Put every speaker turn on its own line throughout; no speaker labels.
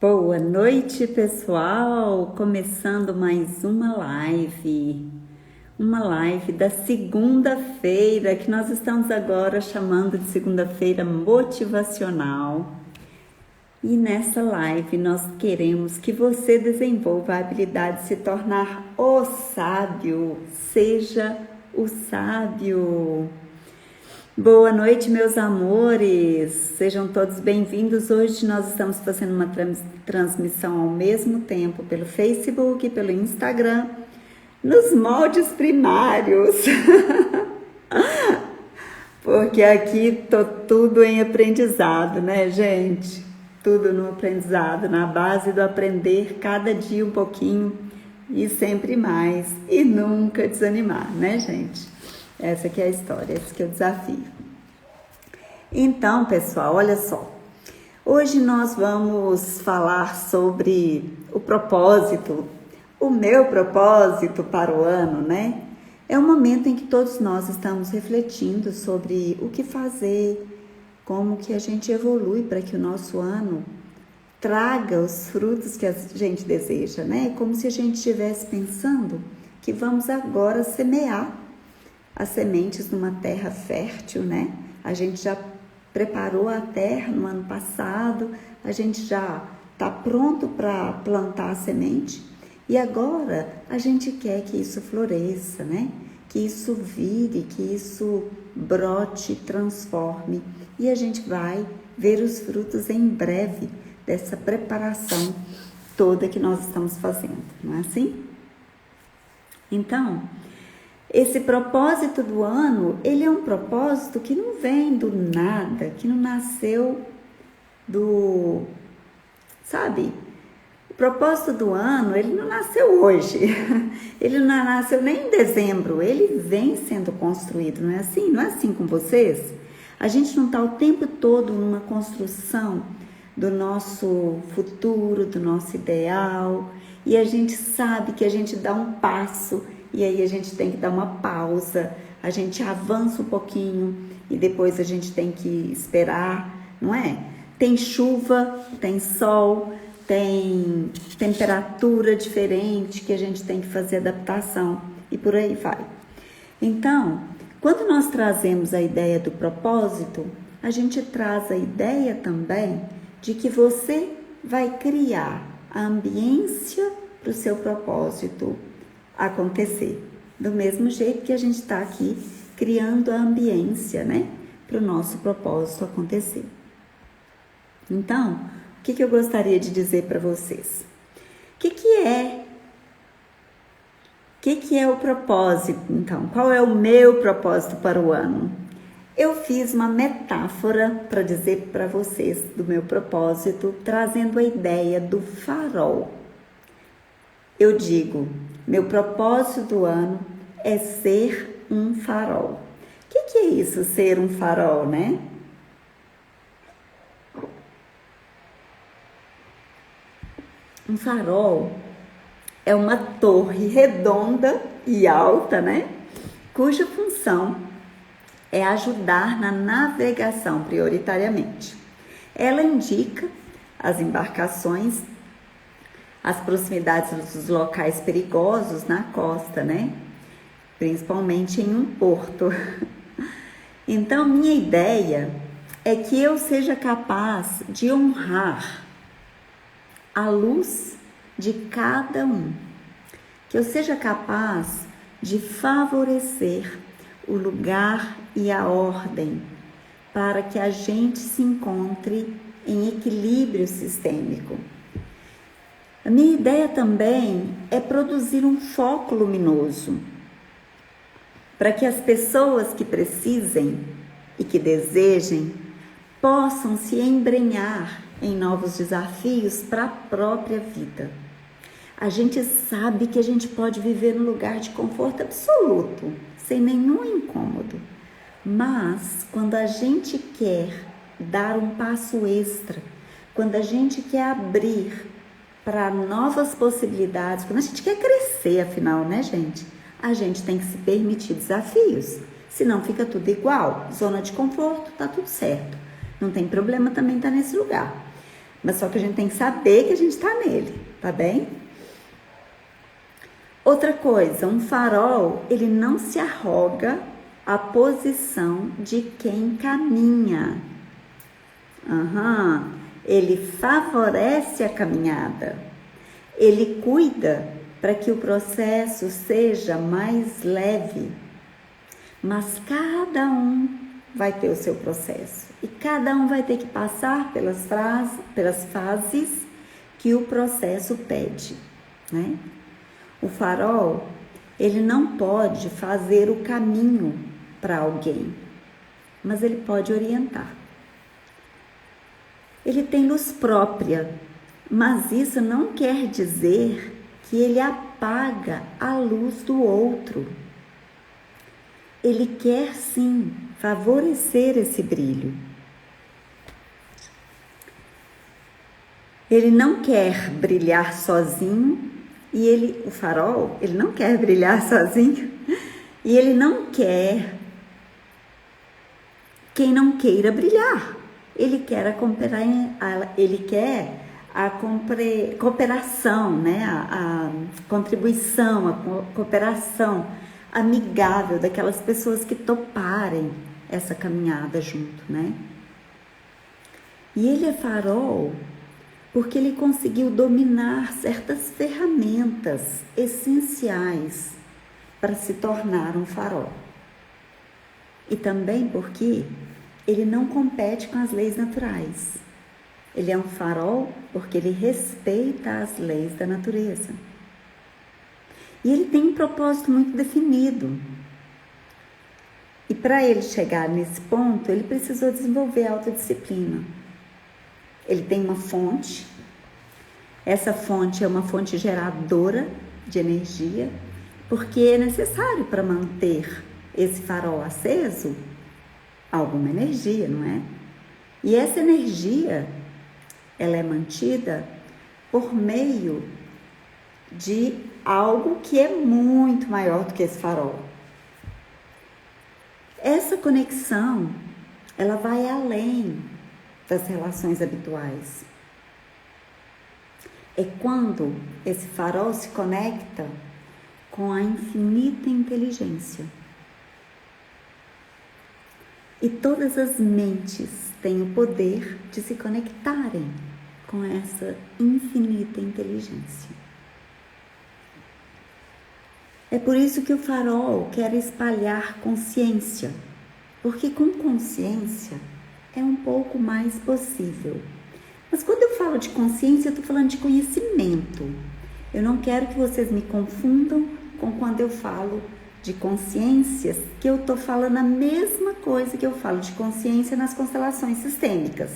Boa noite, pessoal! Começando mais uma live da segunda-feira, que nós estamos agora chamando de segunda-feira motivacional. E nessa live nós queremos que você desenvolva a habilidade de se tornar o sábio, seja o sábio. Boa noite, meus amores, sejam todos bem-vindos. Hoje nós estamos fazendo uma transmissão ao mesmo tempo pelo Facebook e pelo Instagram, nos moldes primários, porque aqui tô tudo em aprendizado, né, gente? Tudo no aprendizado, na base do aprender cada dia um pouquinho e sempre mais, e nunca desanimar, né, gente? Essa aqui é a história, esse aqui é o desafio. Então, pessoal, olha só. Hoje nós vamos falar sobre o propósito, o meu propósito para o ano, né? É um momento em que todos nós estamos refletindo sobre o que fazer, como que a gente evolui para que o nosso ano traga os frutos que a gente deseja, né? Como se a gente estivesse pensando que vamos agora semear as sementes numa terra fértil, né? A gente já preparou a terra no ano passado, a gente já está pronto para plantar a semente e agora a gente quer que isso floresça, né? Que isso vire, que isso brote, transforme, e a gente vai ver os frutos em breve dessa preparação toda que nós estamos fazendo, não é assim? Então, esse propósito do ano, ele é um propósito que não vem do nada, que não nasceu do, sabe? O propósito do ano, ele não nasceu hoje, ele não nasceu nem em dezembro, ele vem sendo construído, não é assim? Não é assim com vocês? A gente não está o tempo todo numa construção do nosso futuro, do nosso ideal, e a gente sabe que a gente dá um passo, e aí a gente tem que dar uma pausa, a gente avança um pouquinho e depois a gente tem que esperar, não é? Tem chuva, tem sol, tem temperatura diferente que a gente tem que fazer adaptação e por aí vai. Então, quando nós trazemos a ideia do propósito, a gente traz a ideia também de que você vai criar a ambiência para o seu propósito acontecer, do mesmo jeito que a gente está aqui criando a ambiência, né, para o nosso propósito acontecer. Então, o que eu gostaria de dizer para vocês? O que é o propósito, então? Qual é o meu propósito para o ano? Eu fiz uma metáfora para dizer para vocês do meu propósito, trazendo a ideia do farol. Eu digo, meu propósito do ano é ser um farol. O que é isso, ser um farol, né? Um farol é uma torre redonda e alta, né? Cuja função é ajudar na navegação prioritariamente. Ela indica as embarcações, as proximidades dos locais perigosos na costa, né? Principalmente em um porto. Então, minha ideia é que eu seja capaz de honrar a luz de cada um. Que eu seja capaz de favorecer o lugar e a ordem para que a gente se encontre em equilíbrio sistêmico. A minha ideia também é produzir um foco luminoso para que as pessoas que precisem e que desejem possam se embrenhar em novos desafios para a própria vida. A gente sabe que a gente pode viver num lugar de conforto absoluto, sem nenhum incômodo, mas quando a gente quer dar um passo extra, quando a gente quer abrir para novas possibilidades, quando a gente quer crescer, afinal, né, gente? A gente tem que se permitir desafios, senão fica tudo igual. Zona de conforto, tá tudo certo. Não tem problema também estar nesse lugar. Mas só que a gente tem que saber que a gente está nele, tá bem? Outra coisa, um farol, ele não se arroga a posição de quem caminha. Ele favorece a caminhada. Ele cuida para que o processo seja mais leve. Mas cada um vai ter o seu processo. E cada um vai ter que passar pelas fases que o processo pede, né? O farol, ele não pode fazer o caminho para alguém, mas ele pode orientar. Ele tem luz própria, mas isso não quer dizer que ele apaga a luz do outro. Ele quer sim favorecer esse brilho. Ele não quer brilhar sozinho e o farol, ele não quer brilhar sozinho e ele não quer quem não queira brilhar. Ele quer a cooperação, né? A contribuição, a cooperação amigável daquelas pessoas que toparem essa caminhada junto, né? E ele é farol porque ele conseguiu dominar certas ferramentas essenciais para se tornar um farol. E também porque ele não compete com as leis naturais. Ele é um farol porque ele respeita as leis da natureza. E ele tem um propósito muito definido. E para ele chegar nesse ponto, ele precisou desenvolver a autodisciplina. Ele tem uma fonte. Essa fonte é uma fonte geradora de energia, porque é necessário para manter esse farol aceso alguma energia, não é? E essa energia, ela é mantida por meio de algo que é muito maior do que esse farol. Essa conexão, ela vai além das relações habituais. É quando esse farol se conecta com a infinita inteligência. E todas as mentes têm o poder de se conectarem com essa infinita inteligência. É por isso que o farol quer espalhar consciência, porque com consciência é um pouco mais possível. Mas quando eu falo de consciência, eu estou falando de conhecimento. Eu não quero que vocês me confundam com quando eu falo de consciências, que eu estou falando a mesma coisa que eu falo de consciência nas constelações sistêmicas,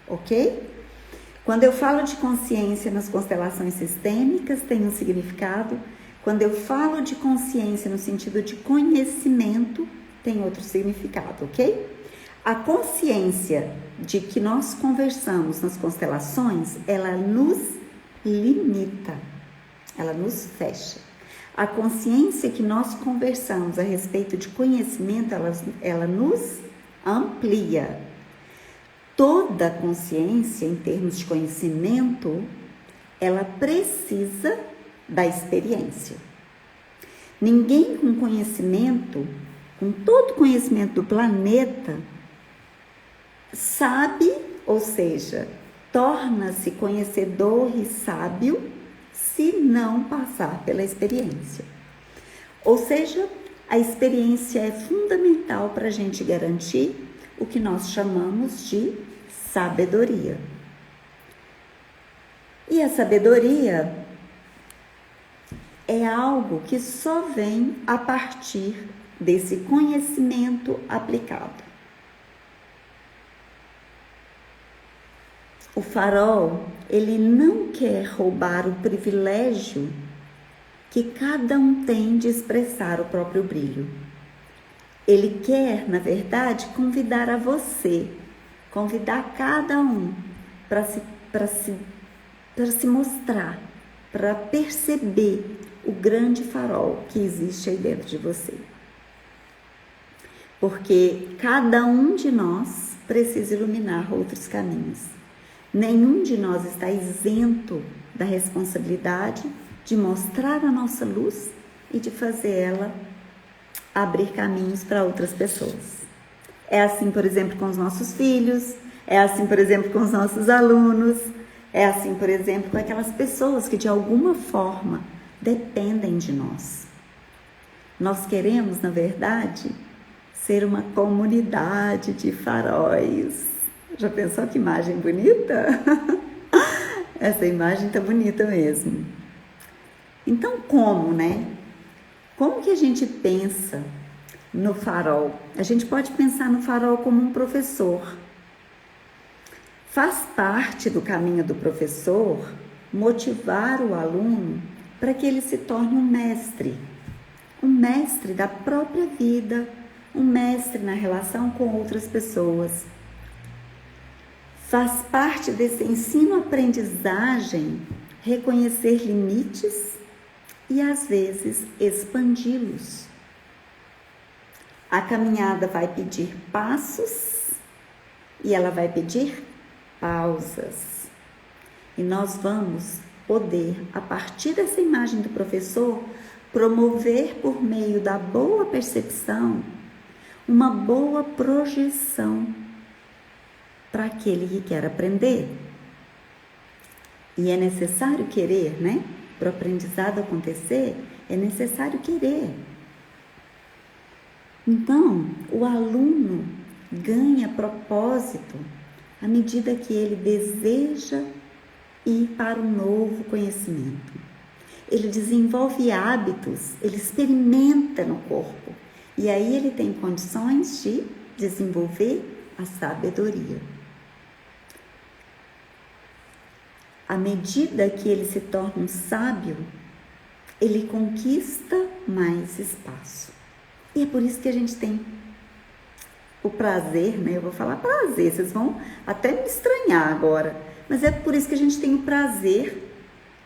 ok? Quando eu falo de consciência nas constelações sistêmicas, tem um significado. Quando eu falo de consciência no sentido de conhecimento, tem outro significado, ok? A consciência de que nós conversamos nas constelações, ela nos limita, ela nos fecha. A consciência que nós conversamos a respeito de conhecimento, ela nos amplia. Toda consciência, em termos de conhecimento, ela precisa da experiência. Ninguém com conhecimento, com todo conhecimento do planeta, sabe, ou seja, torna-se conhecedor e sábio se não passar pela experiência. Ou seja, a experiência é fundamental para a gente garantir o que nós chamamos de sabedoria. E a sabedoria é algo que só vem a partir desse conhecimento aplicado. O farol, ele não quer roubar o privilégio que cada um tem de expressar o próprio brilho. Ele quer, na verdade, convidar a você, convidar cada um para se mostrar, para perceber o grande farol que existe aí dentro de você. Porque cada um de nós precisa iluminar outros caminhos. Nenhum de nós está isento da responsabilidade de mostrar a nossa luz e de fazer ela abrir caminhos para outras pessoas. É assim, por exemplo, com os nossos filhos, é assim, por exemplo, com os nossos alunos, é assim, por exemplo, com aquelas pessoas que de alguma forma dependem de nós. Nós queremos, na verdade, ser uma comunidade de faróis. Já pensou que imagem bonita? Essa imagem tá bonita mesmo. Então, Como que a gente pensa no farol? A gente pode pensar no farol como um professor. Faz parte do caminho do professor motivar o aluno para que ele se torne um mestre da própria vida, um mestre na relação com outras pessoas. Faz parte desse ensino-aprendizagem reconhecer limites e, às vezes, expandi-los. A caminhada vai pedir passos e ela vai pedir pausas. E nós vamos poder, a partir dessa imagem do professor, promover por meio da boa percepção uma boa projeção para aquele que quer aprender. E é necessário querer, Para o aprendizado acontecer, é necessário querer. Então, o aluno ganha propósito à medida que ele deseja ir para um novo conhecimento. Ele desenvolve hábitos, ele experimenta no corpo. E aí ele tem condições de desenvolver a sabedoria. À medida que ele se torna um sábio, ele conquista mais espaço. E é por isso que a gente tem o prazer, Eu vou falar prazer, vocês vão até me estranhar agora, mas é por isso que a gente tem o prazer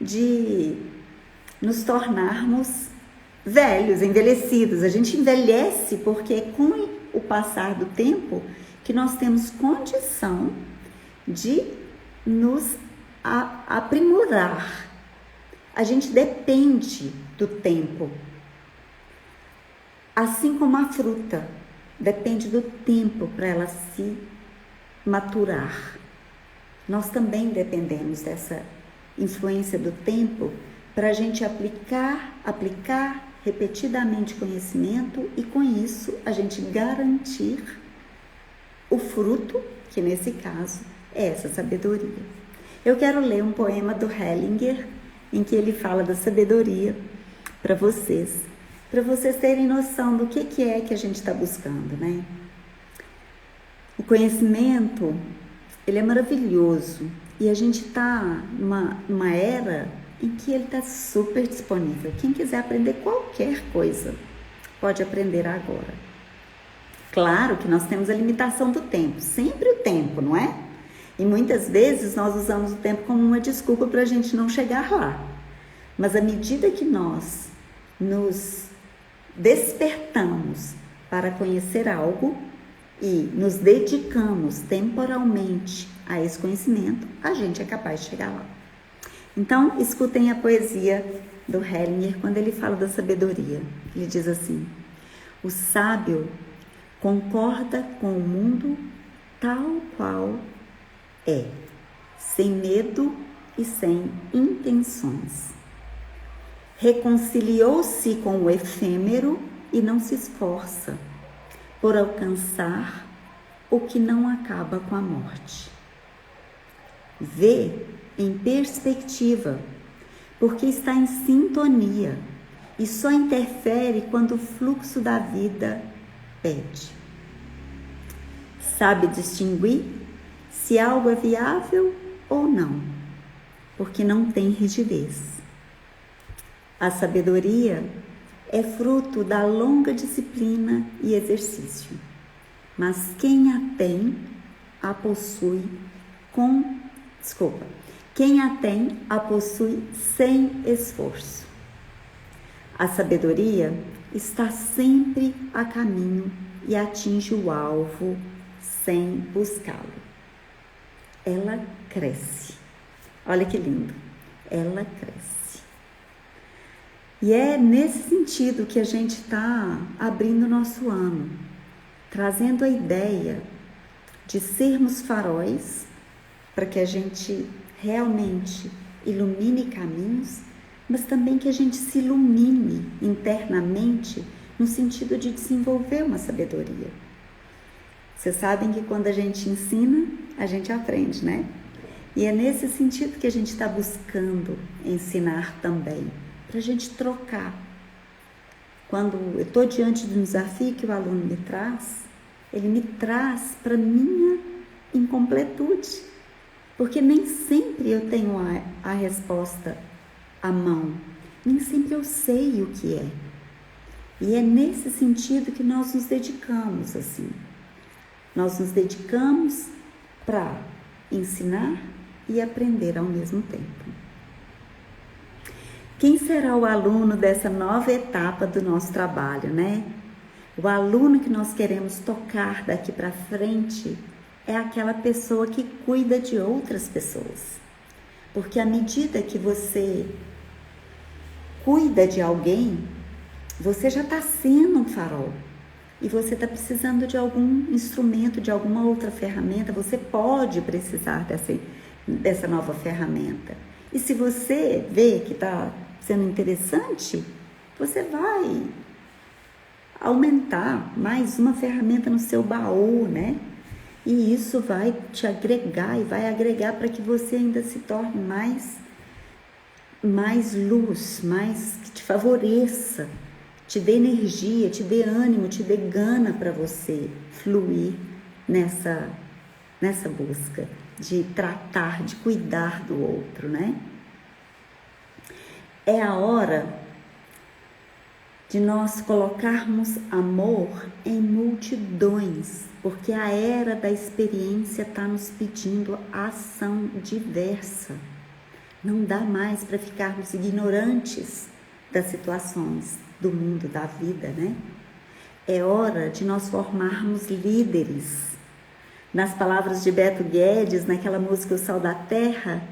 de nos tornarmos velhos, envelhecidos. A gente envelhece porque é com o passar do tempo que nós temos condição de nos aprimorar. A gente depende do tempo. Assim como a fruta depende do tempo para ela se maturar. Nós também dependemos dessa influência do tempo para a gente aplicar repetidamente conhecimento e com isso a gente garantir o fruto, que nesse caso é essa sabedoria. Eu quero ler um poema do Hellinger, em que ele fala da sabedoria para vocês terem noção do que é que a gente está buscando, O conhecimento, ele é maravilhoso e a gente está numa era em que ele está super disponível. Quem quiser aprender qualquer coisa, pode aprender agora. Claro que nós temos a limitação do tempo, sempre o tempo, não é? E muitas vezes nós usamos o tempo como uma desculpa para a gente não chegar lá. Mas à medida que nós nos despertamos para conhecer algo e nos dedicamos temporalmente a esse conhecimento, a gente é capaz de chegar lá. Então, escutem a poesia do Hellinger quando ele fala da sabedoria. Ele diz assim: o sábio concorda com o mundo tal qual é, sem medo e sem intenções. Reconciliou-se com o efêmero e não se esforça por alcançar o que não acaba com a morte. Vê em perspectiva, porque está em sintonia e só interfere quando o fluxo da vida pede. Sabe distinguir se algo é viável ou não, porque não tem rigidez. A sabedoria é fruto da longa disciplina e exercício, mas quem a tem, a possui sem esforço. A sabedoria está sempre a caminho e atinge o alvo sem buscá-lo. ela cresce. Olha que lindo, ela cresce. E é nesse sentido que a gente está abrindo o nosso ano, trazendo a ideia de sermos faróis para que a gente realmente ilumine caminhos, mas também que a gente se ilumine internamente no sentido de desenvolver uma sabedoria. Vocês sabem que quando a gente ensina, a gente aprende, né? E é nesse sentido que a gente está buscando ensinar também, para a gente trocar. Quando eu estou diante de um desafio que o aluno me traz, ele me traz para minha incompletude, porque nem sempre eu tenho a resposta à mão, nem sempre eu sei o que é. E é nesse sentido que nós nos dedicamos assim. Nós nos dedicamos para ensinar e aprender ao mesmo tempo. Quem será o aluno dessa nova etapa do nosso trabalho, né? O aluno que nós queremos tocar daqui para frente é aquela pessoa que cuida de outras pessoas. Porque à medida que você cuida de alguém, você já está sendo um farol. E você está precisando de algum instrumento, de alguma outra ferramenta, você pode precisar dessa nova ferramenta. E se você vê que está sendo interessante, você vai aumentar mais uma ferramenta no seu baú, né? E isso vai te agregar e vai agregar para que você ainda se torne mais luz, mais que te favoreça, te dê energia, te dê ânimo, te dê gana para você fluir nessa busca de tratar, de cuidar do outro, né? É a hora de nós colocarmos amor em multidões, porque a era da experiência está nos pedindo ação diversa. Não dá mais para ficarmos ignorantes das situações do mundo, da vida, né? É hora de nós formarmos líderes. Nas palavras de Beto Guedes, naquela música O Sol da Terra,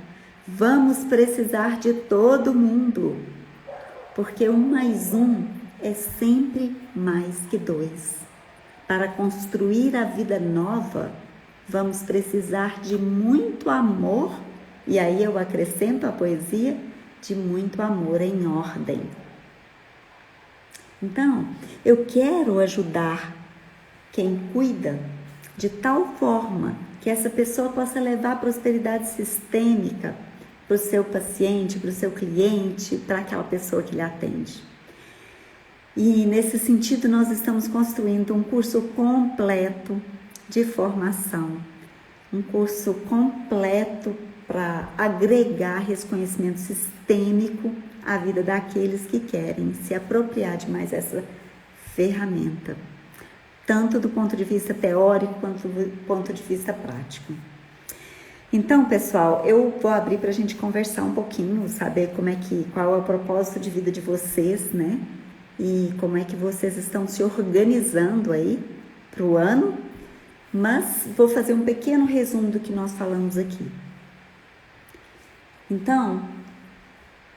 vamos precisar de todo mundo, porque 1 mais 1 é sempre mais que 2. Para construir a vida nova, vamos precisar de muito amor, e aí eu acrescento a poesia, de muito amor em ordem. Então, eu quero ajudar quem cuida de tal forma que essa pessoa possa levar a prosperidade sistêmica para o seu paciente, para o seu cliente, para aquela pessoa que lhe atende. E nesse sentido, nós estamos construindo um curso completo de formação, um curso completo para agregar esse conhecimento sistêmico à vida daqueles que querem se apropriar de mais essa ferramenta, tanto do ponto de vista teórico quanto do ponto de vista prático. Então, pessoal, eu vou abrir para a gente conversar um pouquinho, saber qual é o propósito de vida de vocês, né? E como é que vocês estão se organizando aí para o ano, mas vou fazer um pequeno resumo do que nós falamos aqui. Então,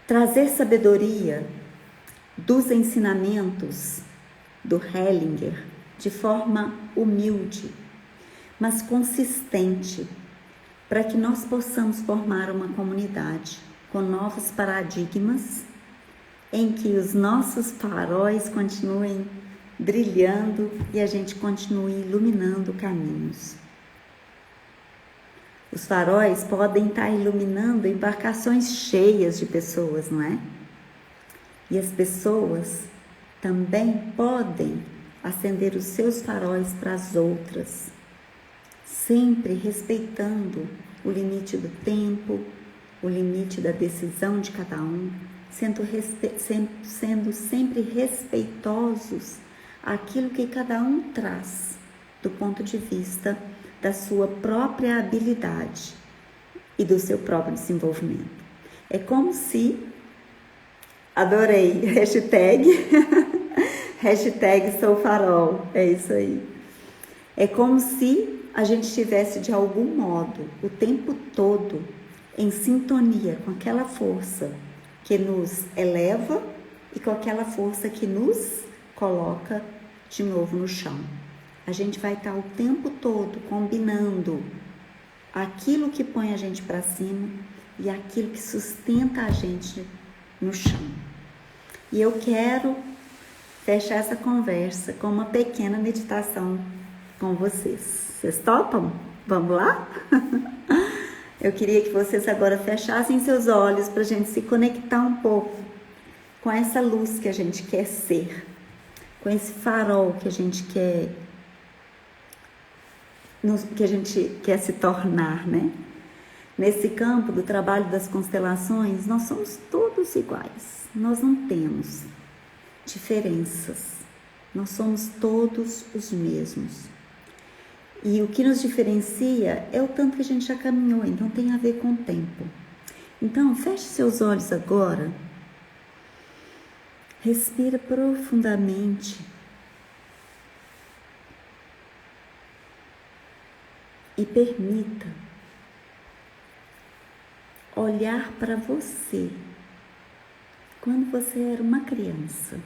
trazer sabedoria dos ensinamentos do Hellinger de forma humilde, mas consistente, para que nós possamos formar uma comunidade com novos paradigmas, em que os nossos faróis continuem brilhando e a gente continue iluminando caminhos. Os faróis podem estar iluminando embarcações cheias de pessoas, não é? E as pessoas também podem acender os seus faróis para as outras, sempre respeitando o limite do tempo, o limite da decisão de cada um, sendo sempre respeitosos àquilo que cada um traz do ponto de vista da sua própria habilidade e do seu próprio desenvolvimento. É como se, adorei, hashtag sou farol, é isso aí. É como se a gente estivesse de algum modo, o tempo todo, em sintonia com aquela força que nos eleva e com aquela força que nos coloca de novo no chão. A gente vai estar o tempo todo combinando aquilo que põe a gente para cima e aquilo que sustenta a gente no chão. E eu quero fechar essa conversa com uma pequena meditação com vocês. Vocês topam? Vamos lá? Eu queria que vocês agora fechassem seus olhos para a gente se conectar um pouco com essa luz que a gente quer ser, com esse farol que a gente quer se tornar, né? Nesse campo do trabalho das constelações, nós somos todos iguais. Nós não temos diferenças. Nós somos todos os mesmos. E o que nos diferencia é o tanto que a gente já caminhou, então tem a ver com o tempo. Então, feche seus olhos agora. Respira profundamente. E permita olhar para você quando você era uma criança.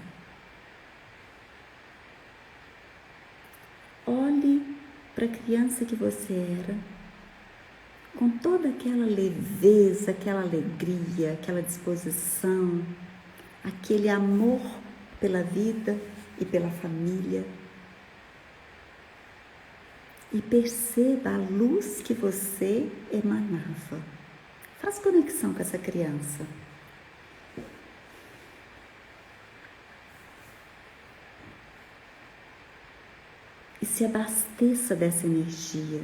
Olhe para a criança que você era, com toda aquela leveza, aquela alegria, aquela disposição, aquele amor pela vida e pela família. E perceba a luz que você emanava. Faz conexão com essa criança. E se abasteça dessa energia.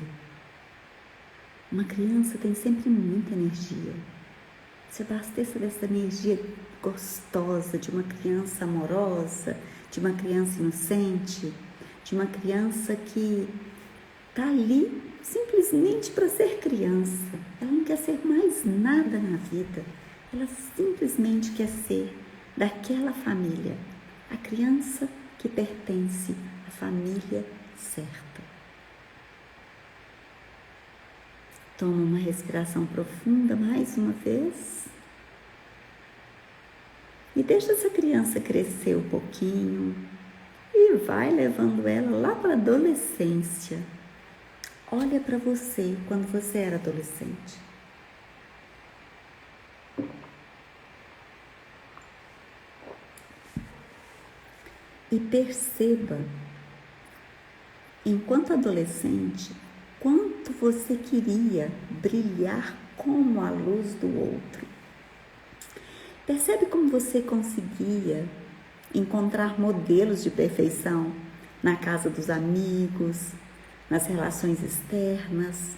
Uma criança tem sempre muita energia. Se abasteça dessa energia gostosa, de uma criança amorosa, de uma criança inocente, de uma criança que está ali simplesmente para ser criança. Ela não quer ser mais nada na vida. Ela simplesmente quer ser daquela família. A criança que pertence à família certa. Toma uma respiração profunda mais uma vez. E deixa essa criança crescer um pouquinho. E vai levando ela lá para a adolescência. Olha para você quando você era adolescente. E perceba, enquanto adolescente, quanto você queria brilhar como a luz do outro. Percebe como você conseguia encontrar modelos de perfeição na casa dos amigos, nas relações externas,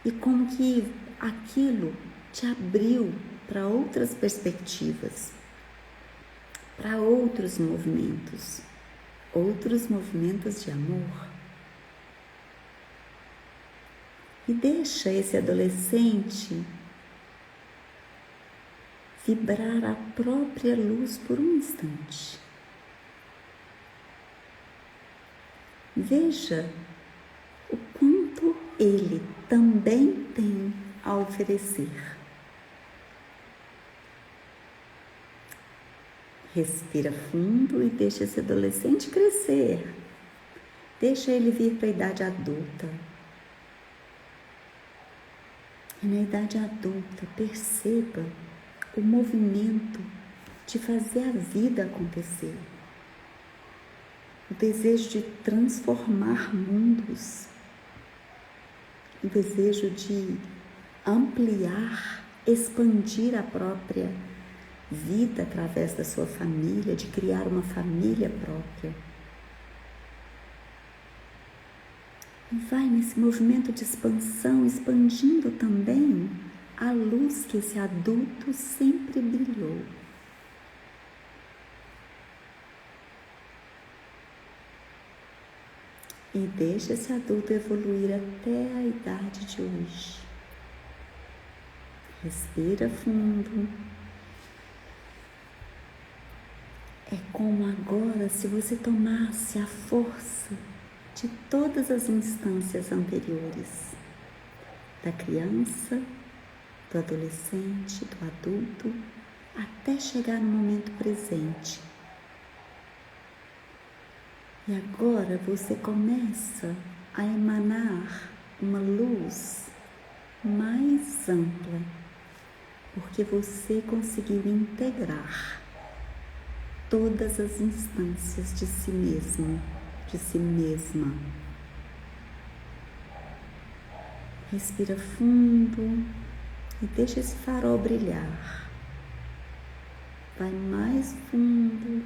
e como que aquilo te abriu para outras perspectivas, para outros movimentos de amor. E deixa esse adolescente vibrar a própria luz por um instante. Veja o quanto ele também tem a oferecer. Respira fundo e deixa esse adolescente crescer. Deixa ele vir para a idade adulta. E na idade adulta, perceba o movimento de fazer a vida acontecer. O desejo de transformar mundos. O desejo de ampliar, expandir a própria vida através da sua família, de criar uma família própria. E vai nesse movimento de expansão, expandindo também a luz que esse adulto sempre brilhou. E deixa esse adulto evoluir até a idade de hoje. Respira fundo. É como agora se você tomasse a força de todas as instâncias anteriores, da criança, do adolescente, do adulto, até chegar no momento presente. E agora você começa a emanar uma luz mais ampla, porque você conseguiu integrar todas as instâncias de si mesmo, de si mesma. Respira fundo e deixa esse farol brilhar. Vai mais fundo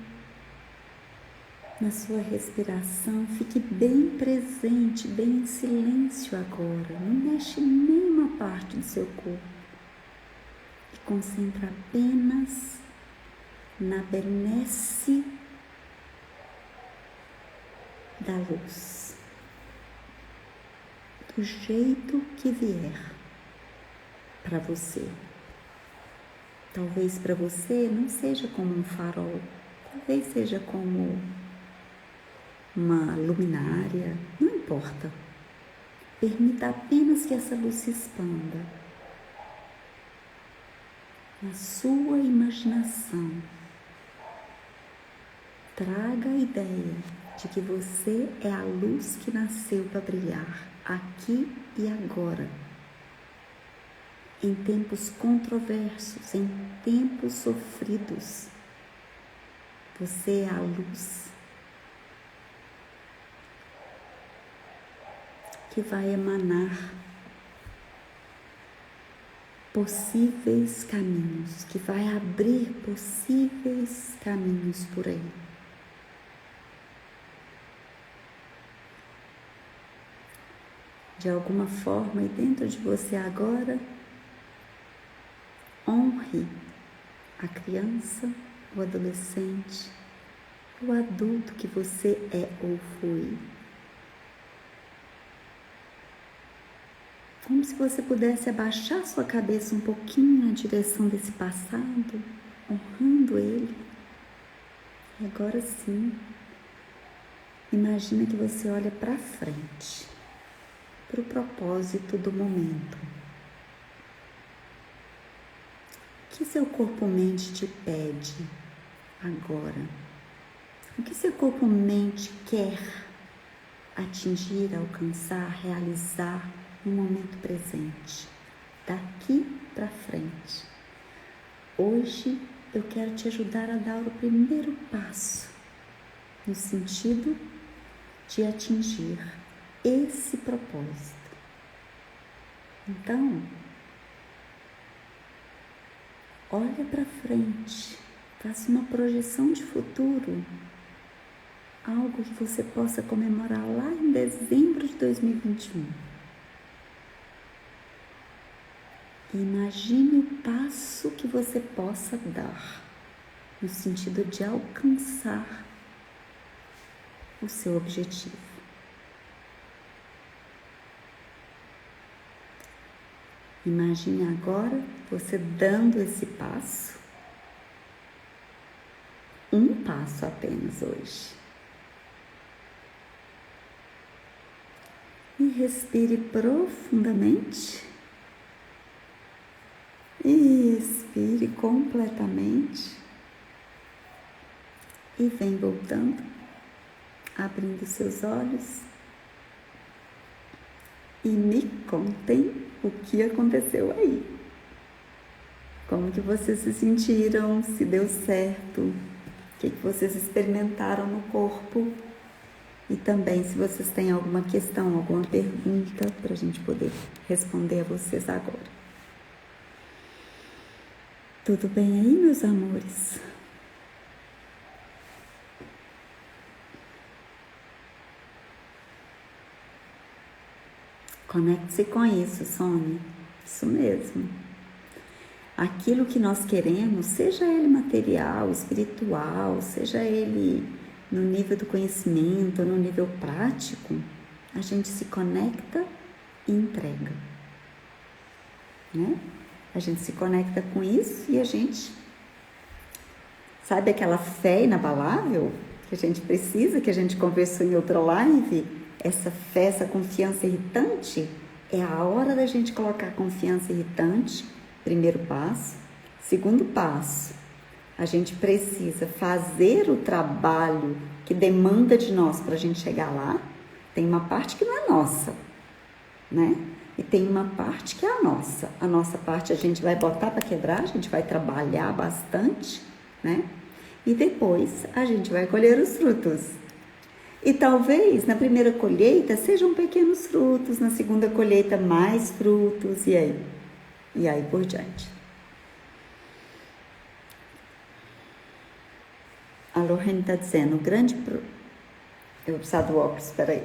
na sua respiração, fique bem presente, bem em silêncio agora. Não mexe nenhuma parte do seu corpo. E concentra apenas na benesse da luz, do jeito que vier para você. Talvez para você não seja como um farol, talvez seja como uma luminária, não importa. Permita apenas que essa luz se expanda na sua imaginação. Traga a ideia de que você é a luz que nasceu para brilhar aqui e agora, em tempos controversos, em tempos sofridos. Você é a luz que vai emanar possíveis caminhos, que vai abrir possíveis caminhos por aí. De alguma forma, e dentro de você agora, honre a criança, o adolescente, o adulto que você é ou foi. Como se você pudesse abaixar sua cabeça um pouquinho na direção desse passado, honrando ele. E agora sim, imagina que você olha para frente, para o propósito do momento. O que seu corpo-mente te pede agora? O que seu corpo-mente quer atingir, alcançar, realizar no momento presente, daqui para frente? Hoje eu quero te ajudar a dar o primeiro passo no sentido de atingir esse propósito. Então, olha para frente, faça uma projeção de futuro, algo que você possa comemorar lá em dezembro de 2021. Imagine o passo que você possa dar no sentido de alcançar o seu objetivo. Imagine agora você dando esse passo, um passo apenas hoje. E respire profundamente. E expire completamente. E vem voltando, abrindo seus olhos. E me contem o que aconteceu aí. Como que vocês se sentiram, se deu certo, o que vocês experimentaram no corpo. E também se vocês têm alguma questão, alguma pergunta para a gente poder responder a vocês agora. Tudo bem aí, meus amores? Conecte-se com isso, Sônia. Isso mesmo. Aquilo que nós queremos, seja ele material, espiritual, seja ele no nível do conhecimento, no nível prático, a gente se conecta e entrega, né? A gente se conecta com isso e a gente, sabe aquela fé inabalável que a gente precisa, que a gente conversou em outra live? essa fé, essa confiança irritante, é a hora da gente colocar a confiança irritante, primeiro passo. Segundo passo, a gente precisa fazer o trabalho que demanda de nós para a gente chegar lá. Tem uma parte que não é nossa, né? E tem uma parte que é a nossa. A nossa parte a gente vai botar para quebrar, a gente vai trabalhar bastante, né? E depois a gente vai colher os frutos. E talvez na primeira colheita sejam pequenos frutos, na segunda colheita mais frutos, e aí por diante. A Lorraine está dizendo, eu vou precisar do óculos, espera aí.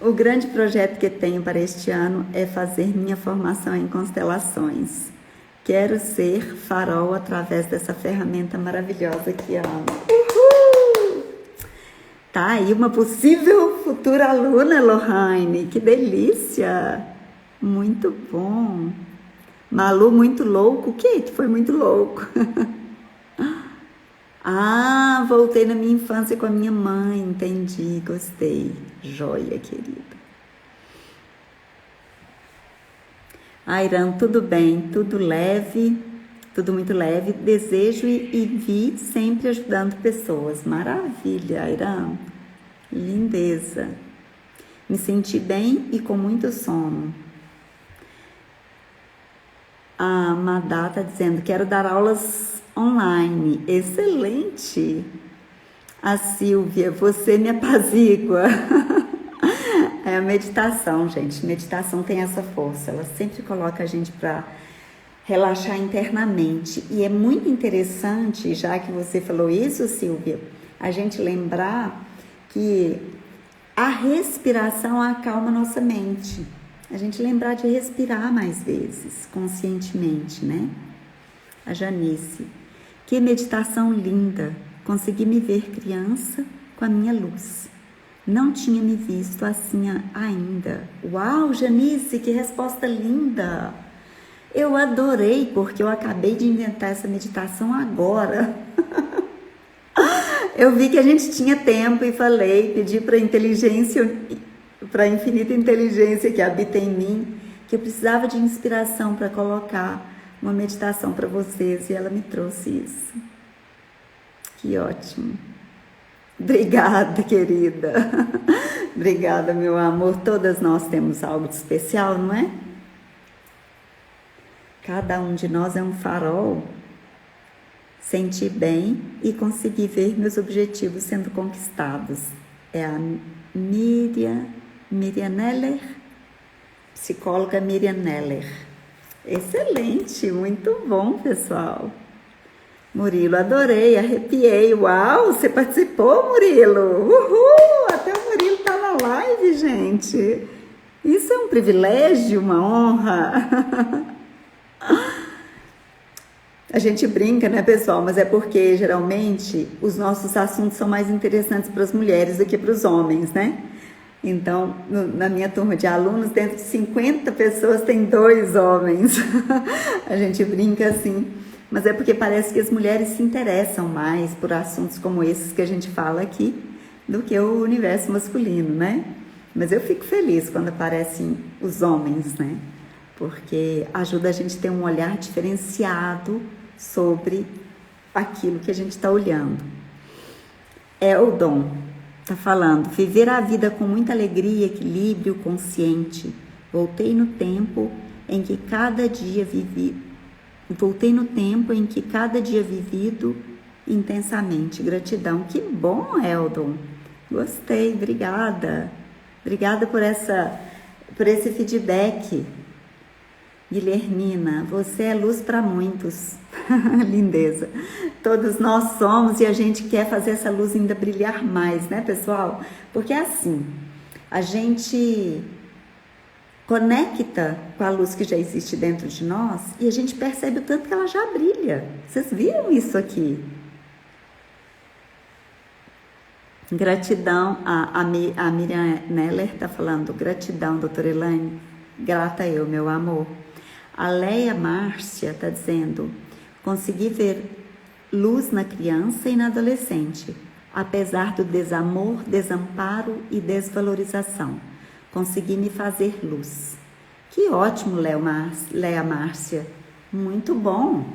O grande projeto que tenho para este ano é fazer minha formação em constelações. Quero ser farol através dessa ferramenta maravilhosa que amo. Uhul! Tá aí uma possível futura aluna, Lohane. Que delícia! Muito bom. Malu, muito louco. Kate, foi muito louco. Ah, voltei na minha infância com a minha mãe. Entendi, gostei. Joia, querida. Irã, tudo bem, tudo leve, tudo muito leve. Desejo e vi sempre ajudando pessoas. Maravilha, Irã. Lindeza. Me senti bem e com muito sono. A Madá está dizendo, quero dar aulas online. Excelente. A Silvia, você me apazigua. É a meditação, gente. Meditação tem essa força. Ela sempre coloca a gente para relaxar internamente. E é muito interessante, já que você falou isso, Silvia, a gente lembrar que a respiração acalma nossa mente. A gente lembrar de respirar mais vezes, conscientemente, né? A Janice. Que meditação linda. Consegui me ver criança com a minha luz. Não tinha me visto assim ainda. Uau, Janice, que resposta linda! Eu adorei, porque eu acabei de inventar essa meditação agora. Eu vi que a gente tinha tempo e falei, pedi para a inteligência, para a infinita inteligência que habita em mim, que eu precisava de inspiração para colocar uma meditação para vocês e ela me trouxe isso. Que ótimo. Obrigada, querida. Obrigada, meu amor. Todas nós temos algo de especial, não é? Cada um de nós é um farol. Senti bem e consegui ver meus objetivos sendo conquistados. É a Miriam Neller, psicóloga Miriam Neller. Excelente, muito bom, pessoal. Murilo, adorei, arrepiei. Uau, você participou, Murilo? Uhul, até o Murilo tá na live, gente. Isso é um privilégio, uma honra. A gente brinca, né, pessoal? Mas é porque, geralmente, os nossos assuntos são mais interessantes para as mulheres do que para os homens, né? Então, na minha turma de alunos, dentro de 50 pessoas, tem 2 homens. A gente brinca assim. Mas é porque parece que as mulheres se interessam mais por assuntos como esses que a gente fala aqui do que o universo masculino, né? Mas eu fico feliz quando aparecem os homens, né? Porque ajuda a gente a ter um olhar diferenciado sobre aquilo que a gente está olhando. Eldon está falando, viver a vida com muita alegria, equilíbrio, consciente. Voltei no tempo em que cada dia vivido intensamente. Gratidão. Que bom, Eldon. Gostei, obrigada. Obrigada por esse feedback. Guilhermina, você é luz para muitos. Lindeza. Todos nós somos e a gente quer fazer essa luz ainda brilhar mais, né, pessoal? Porque é assim, a gente conecta com a luz que já existe dentro de nós e a gente percebe o tanto que ela já brilha. Vocês viram isso aqui? Gratidão, a Miriam Neller está falando, gratidão, doutora Elaine, grata eu, meu amor. A Leia Márcia está dizendo, consegui ver luz na criança e na adolescente. apesar do desamor, desamparo e desvalorização. Consegui me fazer luz. Que ótimo, Léa Márcia. Muito bom.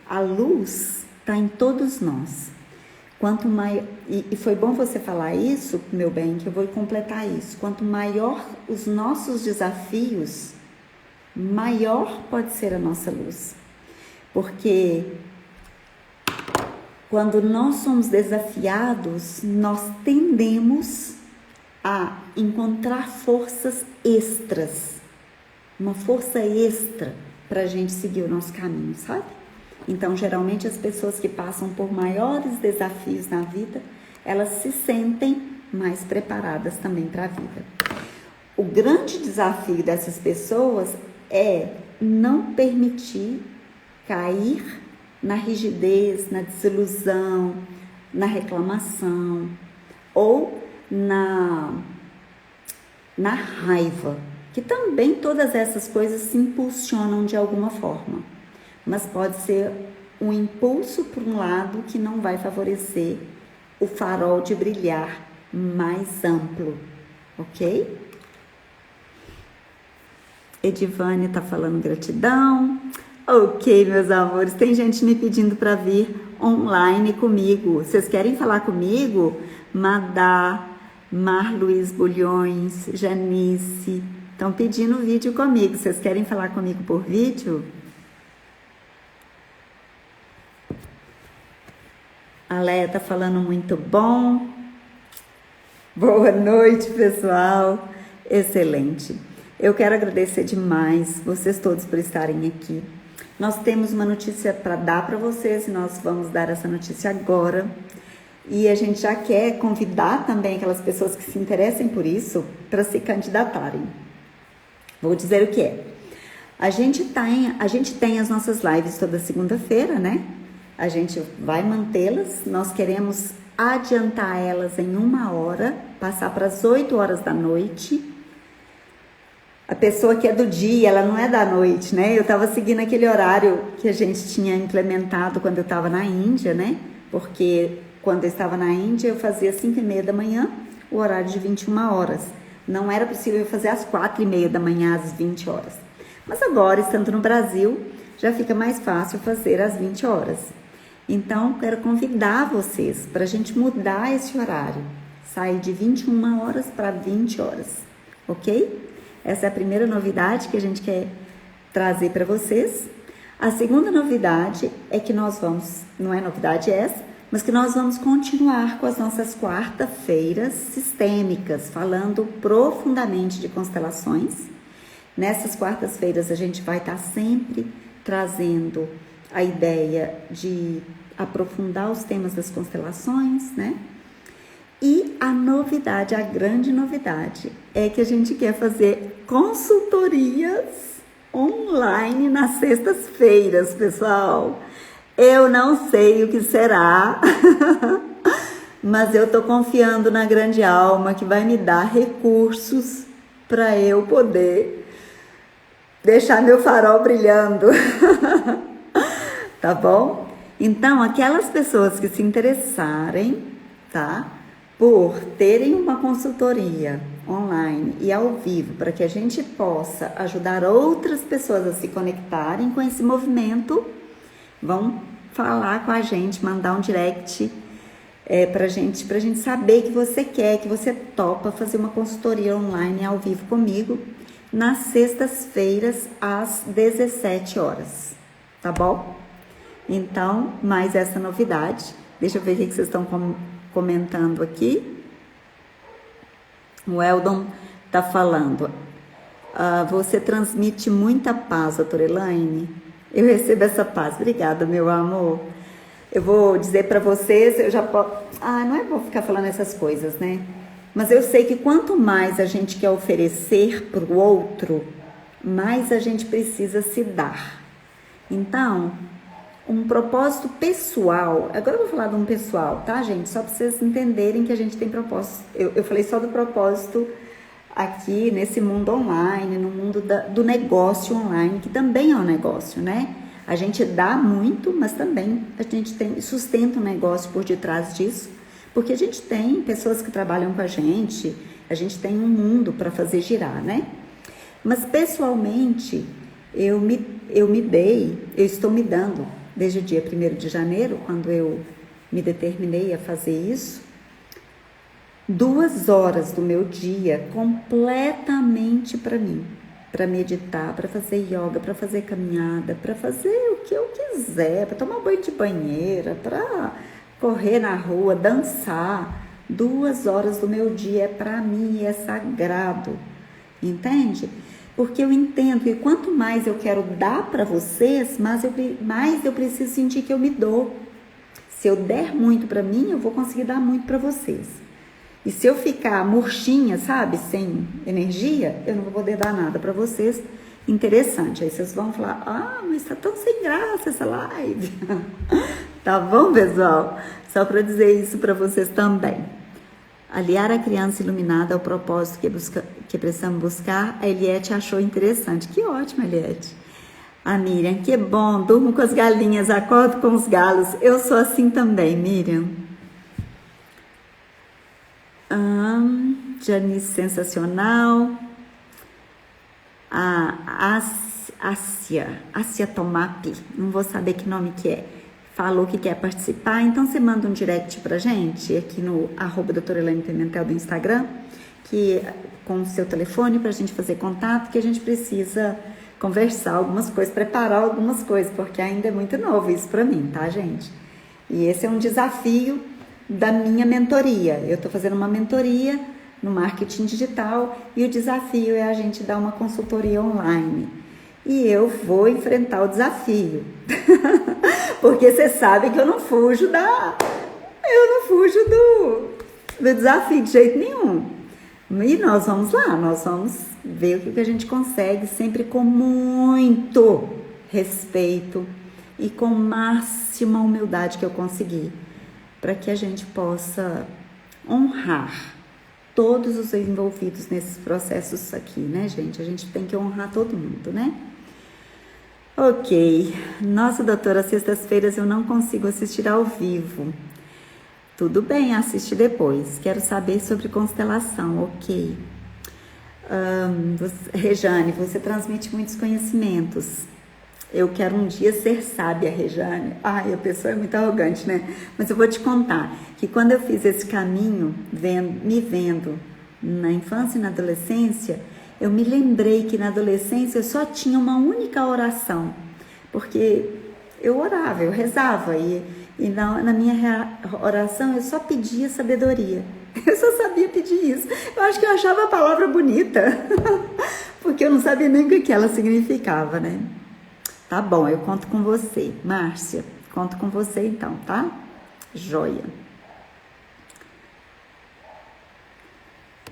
A luz está em todos nós. Quanto maior, e foi bom você falar isso, meu bem, que eu vou completar isso. Quanto maior os nossos desafios, maior pode ser a nossa luz. Porque quando nós somos desafiados, nós tendemos a encontrar forças extras, uma força extra para a gente seguir o nosso caminho, sabe? Então, geralmente, as pessoas que passam por maiores desafios na vida, elas se sentem mais preparadas também para a vida. O grande desafio dessas pessoas é não permitir cair na rigidez, na desilusão, na reclamação ou na raiva, que também todas essas coisas se impulsionam de alguma forma, mas pode ser um impulso por um lado que não vai favorecer o farol de brilhar mais amplo, ok? Edivane está falando gratidão. Ok, meus amores, tem gente me pedindo para vir online comigo. Vocês querem falar comigo? Madá, Marluiz Bulhões, Janice, estão pedindo vídeo comigo. Vocês querem falar comigo por vídeo? A Leia tá falando muito bom. Boa noite, pessoal. Excelente. Eu quero agradecer demais vocês todos por estarem aqui. Nós temos uma notícia para dar para vocês e nós vamos dar essa notícia agora. E a gente já quer convidar também aquelas pessoas que se interessem por isso para se candidatarem. Vou dizer o que é. A gente tem as nossas lives toda segunda-feira, né? A gente vai mantê-las. Nós queremos adiantar elas em 1 hora, passar para as 8 horas da noite. A pessoa que é do dia, ela não é da noite, né? Eu estava seguindo aquele horário que a gente tinha implementado quando eu estava na Índia, né? Porque quando eu estava na Índia, eu fazia 5h30 da manhã, o horário de 21 horas. Não era possível eu fazer às 4h30 da manhã, às 20 horas. Mas agora, estando no Brasil, já fica mais fácil fazer às 20 horas. Então, quero convidar vocês para a gente mudar esse horário. Sair de 21 horas para 20 horas, ok? Essa é a primeira novidade que a gente quer trazer para vocês. A segunda novidade é que nós vamos, não é novidade essa, mas que nós vamos continuar com as nossas quarta-feiras sistêmicas, falando profundamente de constelações. Nessas quartas-feiras a gente vai estar sempre trazendo a ideia de aprofundar os temas das constelações, né? E a novidade, a grande novidade, é que a gente quer fazer consultorias online nas sextas-feiras, pessoal. Eu não sei o que será, mas eu tô confiando na grande alma que vai me dar recursos para eu poder deixar meu farol brilhando. Tá bom? Então, aquelas pessoas que se interessarem, tá? Por terem uma consultoria online e ao vivo, para que a gente possa ajudar outras pessoas a se conectarem com esse movimento, vão falar com a gente, mandar um direct pra gente saber que você quer, que você topa fazer uma consultoria online ao vivo comigo nas sextas-feiras às 17 horas, tá bom? Então, mais essa novidade. Deixa eu ver o que vocês estão comentando aqui. O Eldon tá falando. Você transmite muita paz, doutora Elaine. Eu recebo essa paz. Obrigada, meu amor. Eu vou dizer para vocês, eu já posso... não é bom ficar falando essas coisas, né? Mas eu sei que quanto mais a gente quer oferecer para o outro, mais a gente precisa se dar. Então, um propósito pessoal, agora eu vou falar de um pessoal, tá, gente? Só para vocês entenderem que a gente tem propósito. Eu falei só do propósito aqui nesse mundo online, no mundo do negócio online, que também é um negócio, né? A gente dá muito, mas também a gente sustenta um negócio por detrás disso. Porque a gente tem pessoas que trabalham com a gente tem um mundo para fazer girar, né? Mas pessoalmente, eu estou me dando, desde o dia 1º de janeiro, quando eu me determinei a fazer isso, 2 horas do meu dia completamente para mim, para meditar, para fazer yoga, para fazer caminhada, para fazer o que eu quiser, para tomar banho de banheira, para correr na rua, dançar. 2 horas do meu dia é para mim, é sagrado, entende? Porque eu entendo que quanto mais eu quero dar para vocês, mais eu preciso sentir que eu me dou. Se eu der muito para mim, eu vou conseguir dar muito para vocês. E se eu ficar murchinha, sabe, sem energia, eu não vou poder dar nada para vocês. Interessante. Aí vocês vão falar, mas tá tão sem graça essa live. Tá bom, pessoal? Só para dizer isso para vocês também. Aliar a criança iluminada ao propósito que precisamos buscar, a Eliette achou interessante. Que ótimo, Eliette. A Miriam, que bom, durmo com as galinhas, acordo com os galos. Eu sou assim também, Miriam. Janice, sensacional. A Ásia Tomap, não vou saber que nome que é, falou que quer participar, então você manda um direct pra gente aqui no @doutora Elaine Pimentel do Instagram, com o seu telefone pra gente fazer contato, que a gente precisa conversar algumas coisas, preparar algumas coisas, porque ainda é muito novo isso pra mim, tá, gente? E esse é um desafio da minha mentoria. Eu tô fazendo uma mentoria no marketing digital e o desafio é a gente dar uma consultoria online. E eu vou enfrentar o desafio. Porque você sabe que eu não fujo do desafio de jeito nenhum. E nós vamos lá, nós vamos ver o que a gente consegue, sempre com muito respeito e com máxima humildade que eu conseguir, para que a gente possa honrar todos os envolvidos nesses processos aqui, né, gente? A gente tem que honrar todo mundo, né? Ok. Nossa, doutora, sextas-feiras eu não consigo assistir ao vivo. Tudo bem, assiste depois. Quero saber sobre constelação, ok. Rejane, você transmite muitos conhecimentos. Eu quero um dia ser sábia, Rejane. Ai, a pessoa é muito arrogante, né? Mas eu vou te contar que quando eu fiz esse caminho, me vendo na infância e na adolescência, eu me lembrei que na adolescência eu só tinha uma única oração, porque eu orava, eu rezava, e na minha oração eu só pedia sabedoria. Eu só sabia pedir isso. Eu acho que eu achava a palavra bonita, porque eu não sabia nem o que ela significava, né? Tá bom, eu conto com você. Márcia, conto com você então, tá? Joia.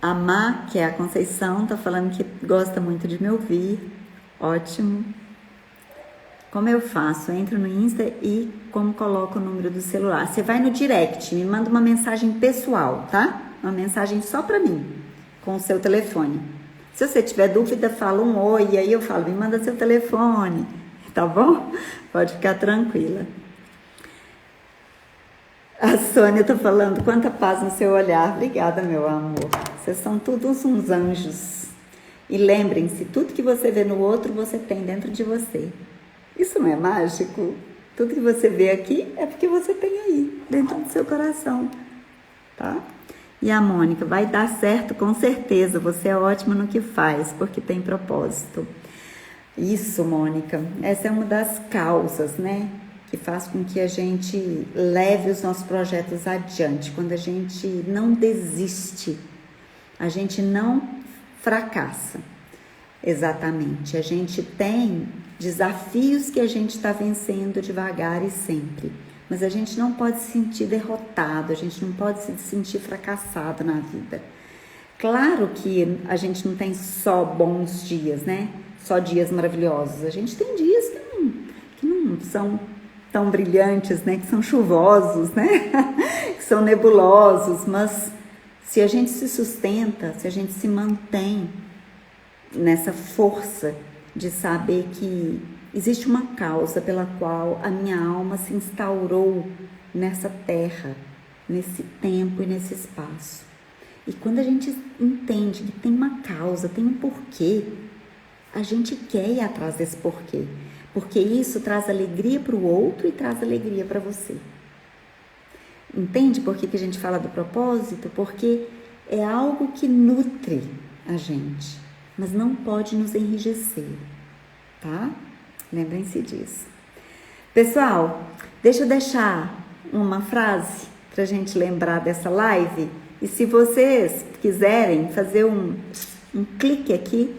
A Má, que é a Conceição, tá falando que gosta muito de me ouvir. Ótimo. Como eu faço? Eu entro no Insta e como coloco o número do celular? Você vai no direct, me manda uma mensagem pessoal, tá? Uma mensagem só pra mim, com o seu telefone. Se você tiver dúvida, fala um oi, e aí eu falo, me manda seu telefone, tá bom? Pode ficar tranquila. A Sônia tá falando, quanta paz no seu olhar. Obrigada, meu amor. Vocês são todos uns anjos. E lembrem-se, tudo que você vê no outro, você tem dentro de você. Isso não é mágico? Tudo que você vê aqui é porque você tem aí, dentro do seu coração, tá? E a Mônica, vai dar certo com certeza, você é ótima no que faz, porque tem propósito. Isso, Mônica, essa é uma das causas, né? Que faz com que a gente leve os nossos projetos adiante. Quando a gente não desiste, a gente não fracassa. Exatamente. A gente tem desafios que a gente está vencendo devagar e sempre. Mas a gente não pode se sentir derrotado, a gente não pode se sentir fracassado na vida. Claro que a gente não tem só bons dias, né? Só dias maravilhosos. A gente tem dias que não são tão brilhantes, né? Que são chuvosos, né? Que são nebulosos. Mas se a gente se sustenta, se a gente se mantém nessa força de saber que existe uma causa pela qual a minha alma se instaurou nessa terra, nesse tempo e nesse espaço. E quando a gente entende que tem uma causa, tem um porquê, a gente quer ir atrás desse porquê. Porque isso traz alegria para o outro e traz alegria para você. Entende por que a gente fala do propósito? Porque é algo que nutre a gente, mas não pode nos enrijecer, tá? Lembrem-se disso. Pessoal, deixa eu deixar uma frase para a gente lembrar dessa live. E se vocês quiserem fazer um clique aqui,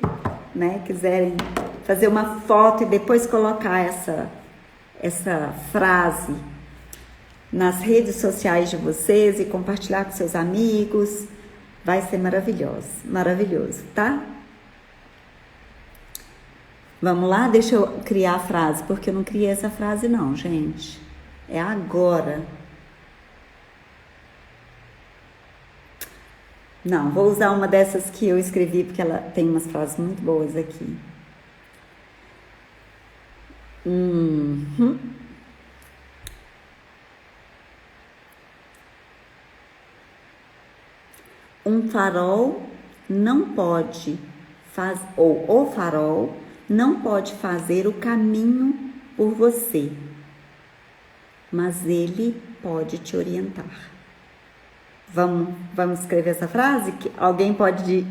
né? Quiserem fazer uma foto e depois colocar essa frase nas redes sociais de vocês e compartilhar com seus amigos, vai ser maravilhoso, tá? Vamos lá? Deixa eu criar a frase, porque eu não criei essa frase não, gente. É agora. Não, vou usar uma dessas que eu escrevi, porque ela tem umas frases muito boas aqui. Um farol não pode o farol não pode fazer o caminho por você, mas ele pode te orientar. Vamos escrever essa frase? Alguém pode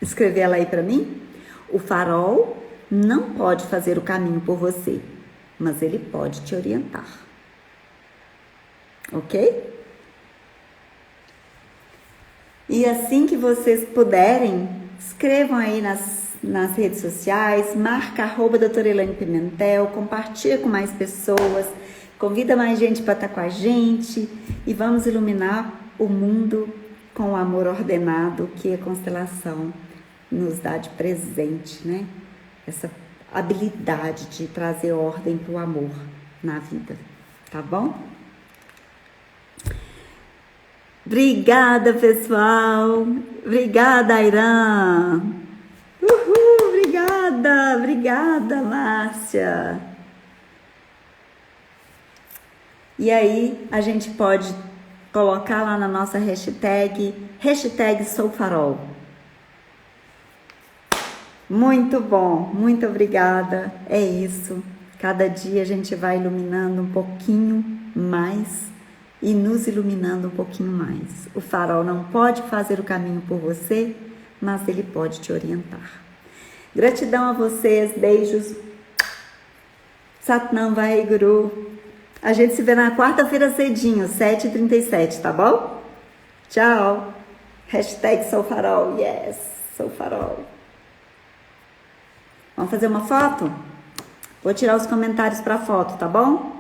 escrever ela aí para mim? O farol não pode fazer o caminho por você, mas ele pode te orientar. Ok? E assim que vocês puderem, escrevam aí nas redes sociais, marca @doutora Elaine Pimentel, compartilha com mais pessoas, convida mais gente para estar com a gente e vamos iluminar o mundo com o amor ordenado que a constelação nos dá de presente, né? Essa habilidade de trazer ordem para o amor na vida, tá bom? Obrigada, pessoal. Obrigada, Airan. Uhul, obrigada, Márcia. E aí, a gente pode colocar lá na nossa hashtag #soufarol. Muito bom, muito obrigada. É isso. Cada dia a gente vai iluminando um pouquinho mais e nos iluminando um pouquinho mais. O farol não pode fazer o caminho por você, mas ele pode te orientar. Gratidão a vocês, beijos. Satnam Vaheguru. A gente se vê na quarta-feira cedinho, 7h37, tá bom? Tchau. #soufarol. Yes, soufarol. Vamos fazer uma foto? Vou tirar os comentários para a foto, tá bom?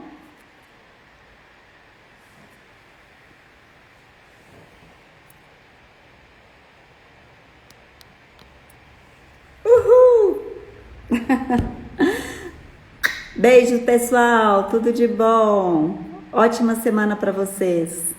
Beijo, pessoal. Tudo de bom. Ótima semana para vocês.